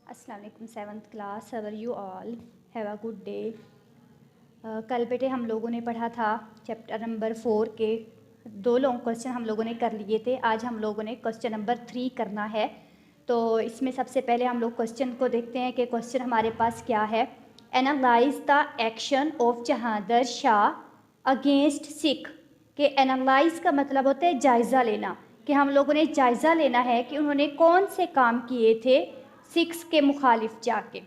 अस्सलाम वालेकुम 7th class, how are you all, have a good day. कल बेटे हम लोगों ने पढ़ा था चैप्टर नंबर 4 के 2 लॉन्ग क्वेश्चन हम लोगों ने कर लिए थे। आज हम लोगों ने क्वेश्चन नंबर 3 करना है। तो इसमें सबसे पहले हम लोग क्वेश्चन को देखते हैं कि क्वेश्चन हमारे पास क्या है। Analyse the action of Jahangir Shah against Sikh. के एनालाइज का मतलब होता है जायज़ा लेना, कि हम लोगों ने जायज़ा लेना है कि उन्होंने कौन से काम किए थे सिख्स के मुखालिफ जाके।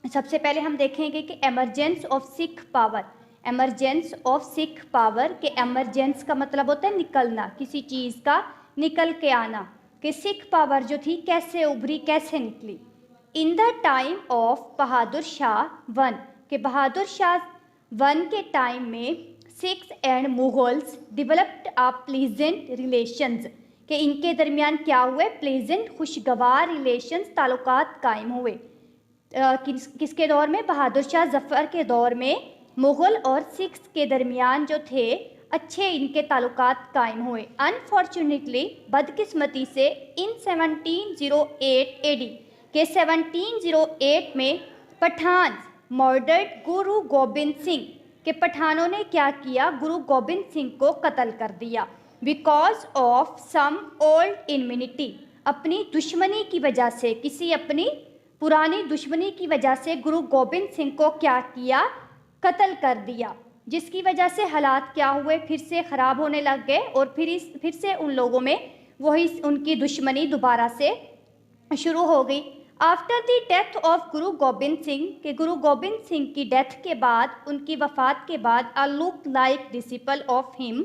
सबसे पहले हम देखेंगे कि emergence of Sikh power. Emergence of Sikh power के एमरजेंस का मतलब होता है निकलना, किसी चीज़ का निकल के आना, कि सिख पावर जो थी कैसे उभरी, कैसे निकली। In the time of Bahadur Shah one, के बहादुर शाह वन के टाइम में Sikhs and Mughals developed a pleasant relations, कि इनके दरमियान क्या हुए, प्लेजेंट खुशगवार रिलेशंस ताल्लुकात कायम हुए। किसके दौर में, बहादुर शाह जफ़र के दौर में मुग़ल और सिख्स के दरमियान जो थे अच्छे इनके ताल्लुकात कायम हुए। अनफॉर्चुनेटली बदकिस्मती से इन 1708 AD के 1708 में पठान मर्डर्ड गुरु गोबिंद सिंह, के पठानों ने क्या किया, गुरु गोबिंद सिंह को कत्ल कर दिया। बिकॉज ऑफ सम ओल्ड इनमिनिटी, अपनी दुश्मनी की वजह से, किसी अपनी पुरानी दुश्मनी की वजह से गुरु गोबिंद सिंह को क्या किया, कत्ल कर दिया, जिसकी वजह से हालात क्या हुए, फिर से ख़राब होने लग गए और फिर से उन लोगों में वही उनकी दुश्मनी दोबारा से शुरू हो गई। After the death of Guru Gobind Singh, के गुरु गोबिंद सिंह की डेथ के बाद, उनकी वफ़ात के बाद, a look like disciple of him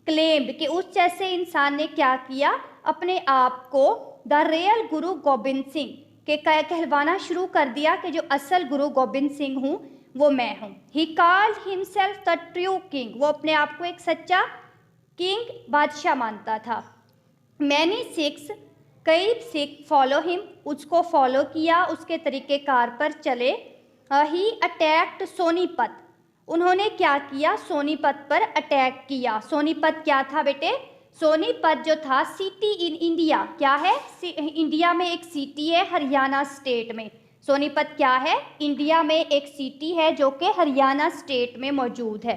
claimed, कि उस जैसे इंसान ने क्या किया, अपने आप को द रियल गुरु गोबिंद सिंह के कहलवाना शुरू कर दिया, कि जो असल गुरु गोबिंद सिंह हूँ वो मैं हूँ। He called himself the true king, वो अपने आप को एक सच्चा किंग, बादशाह मानता था। मैनी सिख्स, कई सिख फॉलो हिम, उसको फॉलो किया, उसके तरीक़ेकार पर चले। ही अटैक्ड सोनीपत, उन्होंने क्या किया, सोनीपत पर अटैक किया। सोनीपत क्या था बेटे, सोनीपत जो था सिटी इन इंडिया, क्या है, इंडिया में एक सिटी है हरियाणा स्टेट में। सोनीपत क्या है, इंडिया में एक सिटी है जो कि हरियाणा स्टेट में मौजूद है।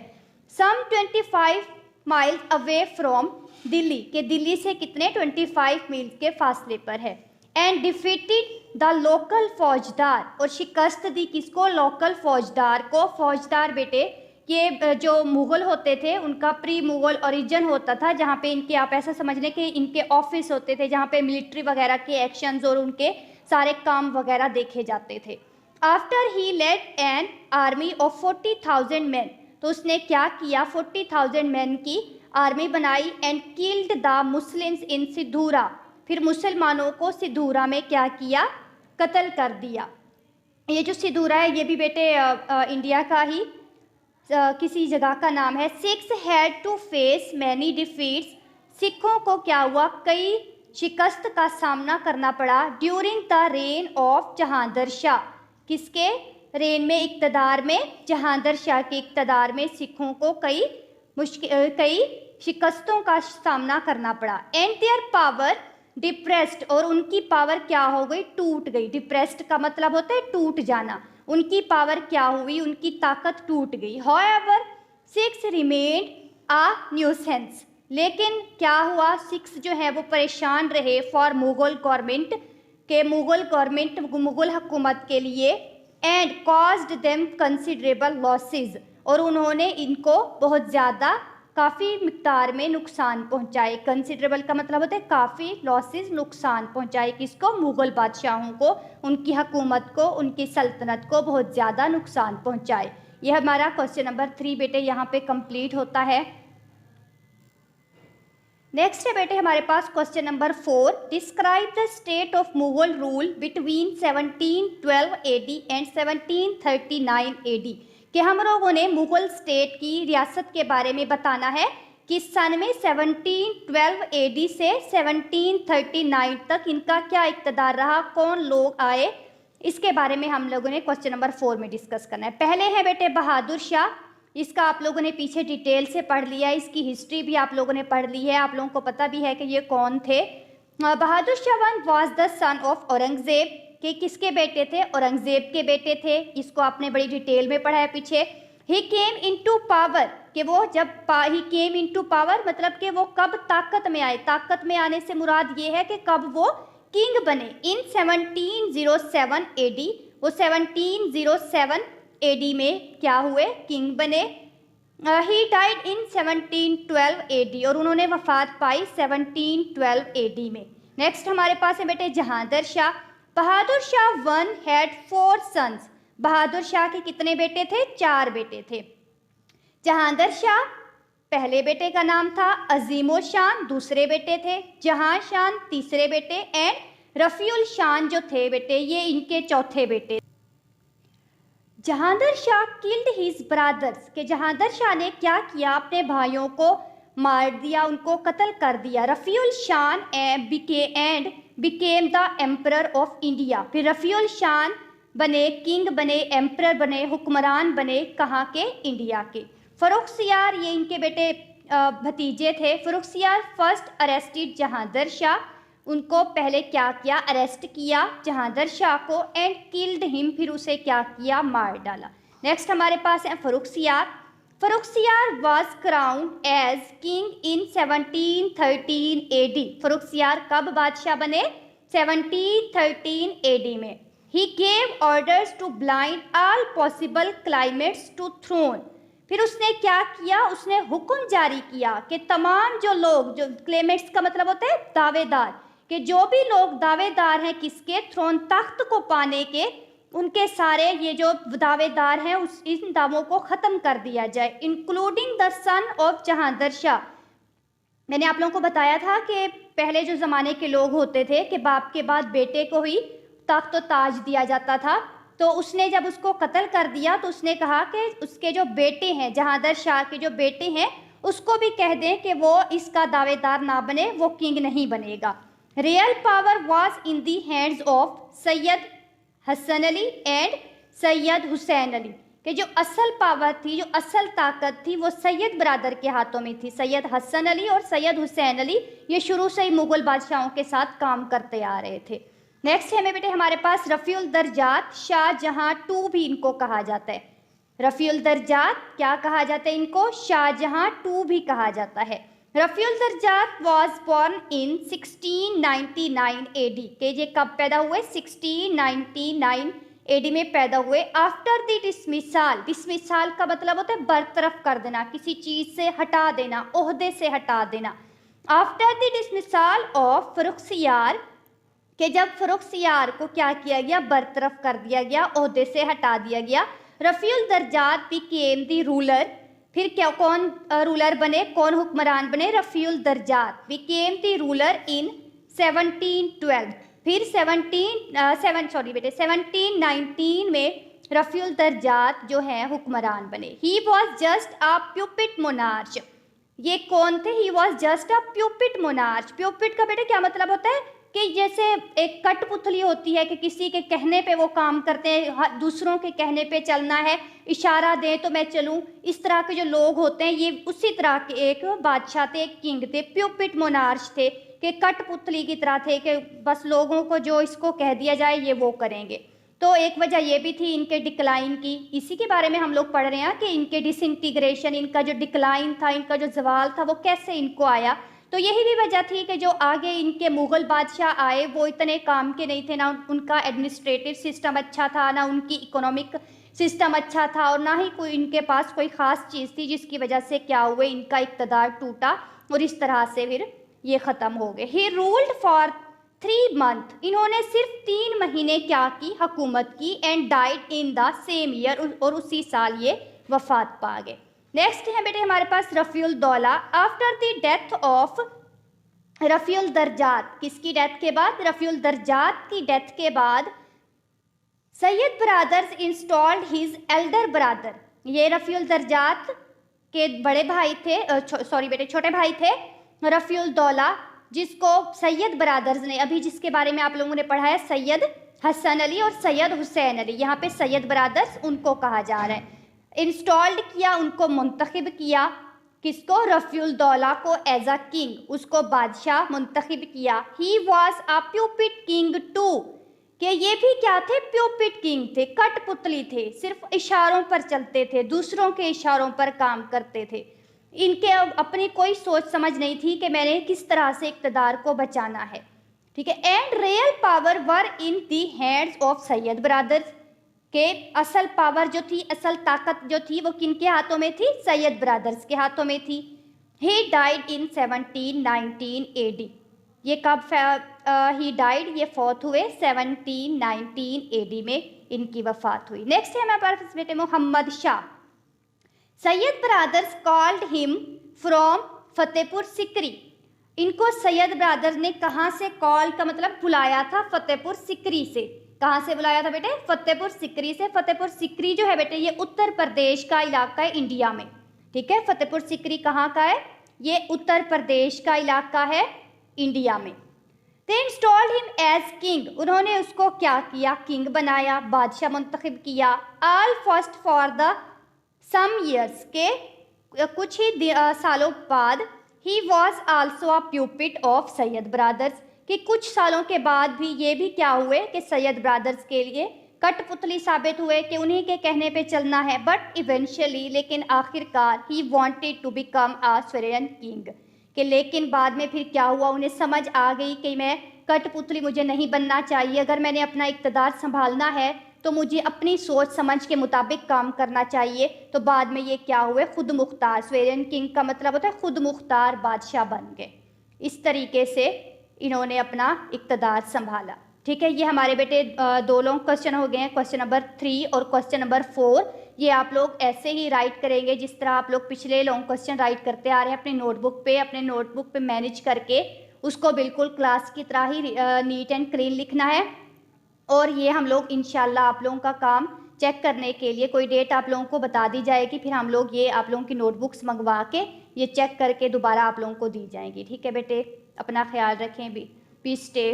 सम 25 माइल्स अवे फ्रॉम दिल्ली, के दिल्ली से कितने, 25 मील के फासले पर है। एंड डिफीटेड द लोकल फौजदार, और शिकस्त दी किसको, लोकल फौजदार को। फौजदार बेटे ये जो मुग़ल होते थे उनका प्री मुग़ल ओरिजिन होता था, जहाँ पे इनके, आप ऐसा समझ लें कि इनके ऑफिस होते थे जहाँ पे मिलिट्री वगैरह के एक्शंस और उनके सारे काम वगैरह देखे जाते थे। After he led an army of 40,000 man, तो उसने क्या किया, 40,000 मैन की आर्मी बनाई। And killed the Muslims in Sidhura, फिर मुसलमानों को सिद्धूरा में क्या किया, कत्ल कर दिया। ये जो सिद्धूरा है ये भी बेटे इंडिया का ही किसी जगह का नाम है। Sikhs had to face many defeats, सिखों को क्या हुआ, कई शिकस्त का सामना करना पड़ा। During the rain of Jahangir Shah, किसके रेन में, इक़्तिदार में, जहांगीर शाह के इक़्तिदार में सिखों को कई शिकस्तों का सामना करना पड़ा। एंड देयर पावर डिप्रेस्ड, और उनकी पावर क्या हो गई, टूट गई। डिप्रेस्ड का मतलब होता है टूट जाना, उनकी पावर क्या हुई, उनकी ताकत टूट गई। हाउएवर सिख्स रिमेन्ड अ न्यूसेंस, लेकिन क्या हुआ, सिख्स जो है वो परेशान रहे फॉर मुग़ल गवर्नमेंट, के मुग़ल गवर्नमेंट, मुग़ल हुकूमत के लिए। And caused them considerable losses, और उन्होंने इनको बहुत ज़्यादा, काफ़ी मिकदार में नुकसान पहुंचाए। कंसिडरेबल का मतलब होता है काफ़ी, लॉसेस नुकसान पहुंचाए, किसको, मुग़ल बादशाहों को, उनकी हुकूमत को, उनकी सल्तनत को बहुत ज़्यादा नुकसान पहुंचाए। यह हमारा क्वेश्चन नंबर 3 बेटे यहाँ पे कंप्लीट होता है। नेक्स्ट है बेटे हमारे पास question number 4। Describe the state of Mughal rule between 1712 AD and 1739 AD, कि हम लोगों ने मुग़ल स्टेट की रियासत के बारे में बताना है कि सन में 1712 AD से 1739 तक इनका क्या इक़्तिदार रहा, कौन लोग आए, इसके बारे में हम लोगों ने क्वेश्चन नंबर 4 में डिस्कस करना है। पहले है बेटे बहादुर शाह, इसका आप लोगों ने पीछे डिटेल से पढ़ लिया है, इसकी हिस्ट्री भी आप लोगों ने पढ़ ली है, आप लोगों को पता भी है कि ये कौन थे। Bahadur Shah one was the son of Aurangzeb, कि किसके बेटे थे? औरंगजेब के बेटे थे। इसको आपने बड़ी डिटेल में पढ़ा है पीछे। ही केम इनटू पावर, कि वो जब ही केम इनटू पावर मतलब कि वो कब ताकत में आए। ताकत में आने से मुराद ये है कि कब वो किंग बने। इन 1707 AD, वो 1707 AD में क्या हुए? किंग बने। ही डाइड इन 1712 AD, और उन्होंने वफात पाई 1712 AD में। नेक्स्ट हमारे पास है बेटे जहांगीर शाह। बहादुर Shah one had 4 sons. Bahadur Shah के कितने बेटे थे? 4 बेटे थे। जहांगीर शाह पहले बेटे का नाम था, अजीमुल शान दूसरे बेटे थे, जहां शान तीसरे बेटे, एंड रफीउल शान जो थे बेटे ये इनके चौथे बेटे। Jahangir Shah killed his brothers, के जहांगीर शाह ने क्या किया? अपने भाइयों को मार दिया, उनको कत्ल कर दिया। रफीउल शान became the emperor of India. फिर रफीउल शान बने किंग बने, एम्परर बने, हुक्मरान बने, कहाँ के? इंडिया के। फर्रुखसियार ये इनके बेटे भतीजे थे। फर्रुखसियार फर्स्ट अरेस्टेड जहांगीर शाह, उनको पहले क्या किया? अरेस्ट किया जहांगीर शाह को, एंड किल्ड हिम, फिर उसे क्या किया? मार डाला। नेक्स्ट हमारे पास है Farrukhsiyar. Farrukhsiyar was crowned as king in 1713 AD। Farrukhsiyar कब बादशाह बने? 1713 AD में। He gave orders to blind all possible claimants to throne. फिर उसने क्या किया? उसने हुक्म जारी किया कि तमाम जो लोग, जो क्लेमेट्स का मतलब होता है दावेदार, कि जो भी लोग दावेदार हैं किसके? थ्रोन, तख्त को पाने के, उनके सारे ये जो दावेदार हैं उस इन दावों को ख़त्म कर दिया जाए, including the son of Jahangir Shah. मैंने आप लोगों को बताया था कि पहले जो ज़माने के लोग होते थे कि बाप के बाद बेटे को ही तख्त तो ताज दिया जाता था, तो उसने जब उसको कत्ल कर दिया तो उसने कहा कि उसके जो बेटे हैं, जहांगीर शाह के जो बेटे हैं, उसको भी कह दें कि वो इसका दावेदार ना बने, वो किंग नहीं बनेगा। Real power was in the hands of Sayyid Hasan Ali and Sayyid Hussain Ali, कि जो असल पावर थी, जो असल ताकत थी, वो सैयद बरादर के हाथों में थी। सैयद हसन अली और सैयद हुसैन अली ये शुरू से ही मुगल बादशाहों के साथ काम करते आ रहे थे। नेक्स्ट है बेटे हमारे पास रफ़ीउल दर्जात शाहजहां टू भी इनको कहा जाता है। रफ़ीउल दर्जात क्या कहा जाता है इनको? शाहजहां टू भी कहा जाता है। रफ़ीउल दर्जात वॉज बॉर्न इन 1699 AD, के ये कब पैदा हुए? 1699 AD में पैदा हुए। आफ्टर द डिसमिसाल, डिसमिसाल का मतलब होता है बरतरफ कर देना, किसी चीज़ से हटा देना, ओहदे से हटा देना। आफ्टर द डिसमिसाल ऑफ फर्रुखसियार, कि जब फर्रुखसियार को क्या किया गया? बरतरफ कर दिया गया, ओहदे से हटा दिया गया। रफ़ीउल दर्जात बिकेम द रूलर, फिर क्या कौन रूलर बने, कौन हुक्मरान बने? रफ़ीउल दर्जात बिकेम द रूलर इन 1712। फिर 1719 में रफ़ीउल दर्जात जो है हुक्मरान बने। He was just a puppet monarch, ये कौन थे? He was just a puppet monarch. Puppet का बेटे क्या मतलब होता है? कि जैसे एक कठपुतली होती है कि किसी के कहने पे वो काम करते हैं, दूसरों के कहने पे चलना है, इशारा दें तो मैं चलूं, इस तरह के जो लोग होते हैं ये उसी तरह के एक बादशाह थे, एक किंग थे, प्यूपिट मोनार्च थे, कि कठपुतली की तरह थे कि बस लोगों को जो इसको कह दिया जाए ये वो करेंगे। तो एक वजह ये भी थी इनके डिक्लाइन की, इसी के बारे में हम लोग पढ़ रहे हैं कि इनके डिसइंटीग्रेशन, इनका जो डिक्लाइन था, इनका जो जवाल था वो कैसे इनको आया। तो यही भी वजह थी कि जो आगे इनके मुग़ल बादशाह आए वो इतने काम के नहीं थे, ना उनका एडमिनिस्ट्रेटिव सिस्टम अच्छा था, ना उनकी इकोनॉमिक सिस्टम अच्छा था, और ना ही कोई इनके पास कोई ख़ास चीज़ थी जिसकी वजह से क्या हुए इनका इक़्तिदार टूटा और इस तरह से फिर ये ख़त्म हो गए। ही रूल्ड फॉर 3 months, इन्होंने सिर्फ 3 महीने क्या की? हुकूमत की। And died in the same year, और उसी साल ये वफात पा गए। नेक्स्ट है बेटे हमारे पास Rafiul Daula. After the death of Rafiul Darjat, किसकी डेथ के बाद? रफ़ीउल दर्जात की डेथ के बाद Syed brothers installed his Elder brother, ये रफ़ीउल दर्जात के बड़े भाई थे, सॉरी बेटे छोटे भाई थे, रफ़ीउल दौला, जिसको सैयद ब्रदर्स ने, अभी जिसके बारे में आप लोगों ने पढ़ा है, सैयद हसन अली और सैयद हुसैन अली, यहाँ पे सैयद ब्रदर्स उनको कहा जा रहा है। इंस्टॉल्ड किया, उनको मुंतखब किया, किसको? रफ़ीउल दौला को एज अ किंग, उसको बादशाह मुंतखब किया। He was a puppet king too, कि ये भी क्या थे, प्यूपिट किंग थे, कठपुतली थे, सिर्फ इशारों पर चलते थे, दूसरों के इशारों पर काम करते थे। इनके अपनी कोई सोच समझ नहीं थी कि मैंने किस तरह से इक़्तिदार को बचाना है, ठीक है। And real power were in the hands of Syed brothers, के असल पावर जो थी, असल ताकत जो थी वो किन के हाथों में थी, सैयद ब्रदर्स के हाथों में थी। ही डाइड इन 1719 AD, ये कब ही डाइड, ये फौत हुए 1719 AD में इनकी वफात हुई। नेक्स्ट है हमारे पास बेटे Muhammad Shah. Sayyid brothers called him from Fatehpur Sikri, इनको सैयद ब्रदर्स ने कहाँ से कॉल का मतलब बुलाया था, फतेहपुर सिकरी से। कहाँ से बुलाया था बेटे, फतेहपुर सिकरी से। फतेहपुर सिकरी जो है बेटे ये उत्तर प्रदेश का इलाका है इंडिया में, ठीक है। फतेहपुर सिकरी कहाँ का है, ये उत्तर प्रदेश का इलाका है इंडिया में। They installed him as king, उन्होंने उसको क्या किया, किंग बनाया, बादशाह मुंतखब किया। All first for the some years, के कुछ ही सालों बाद he was also a pupil of Syed brothers, कि कुछ सालों के बाद भी ये भी क्या हुए कि सैयद ब्रदर्स के लिए कठपुतली साबित हुए कि उन्हीं के कहने पे चलना है। बट इवेंचुअली, लेकिन आखिरकार he wanted to become a sovereign king, कि लेकिन बाद में फिर क्या हुआ, उन्हें समझ आ गई कि मैं कठपुतली मुझे नहीं बनना चाहिए, अगर मैंने अपना इक़्तिदार संभालना है तो मुझे अपनी सोच समझ के मुताबिक काम करना चाहिए। तो बाद में ये क्या हुए, खुद मुख्तार, सोरेन किंग का मतलब होता है खुद मुख्तार बादशाह बन गए। इस तरीके से इन्होंने अपना इक़्तिदार संभाला, ठीक है। ये हमारे बेटे दो लॉन्ग क्वेश्चन हो गए हैं, क्वेश्चन नंबर 3 और क्वेश्चन नंबर 4। ये आप लोग ऐसे ही राइट करेंगे जिस तरह आप लोग पिछले लॉन्ग क्वेश्चन राइट करते आ रहे हैं, अपने नोटबुक पे मैनेज करके उसको बिल्कुल क्लास की तरह ही नीट एंड क्लीन लिखना है। और ये हम लोग इंशाल्लाह आप लोगों का काम चेक करने के लिए कोई डेट आप लोगों को बता दी जाएगी, फिर हम लोग ये आप लोगों की नोटबुक्स मंगवा के ये चेक करके दोबारा आप लोगों को दी जाएंगी, ठीक है बेटे। अपना ख्याल रखें भी, पीस स्टे।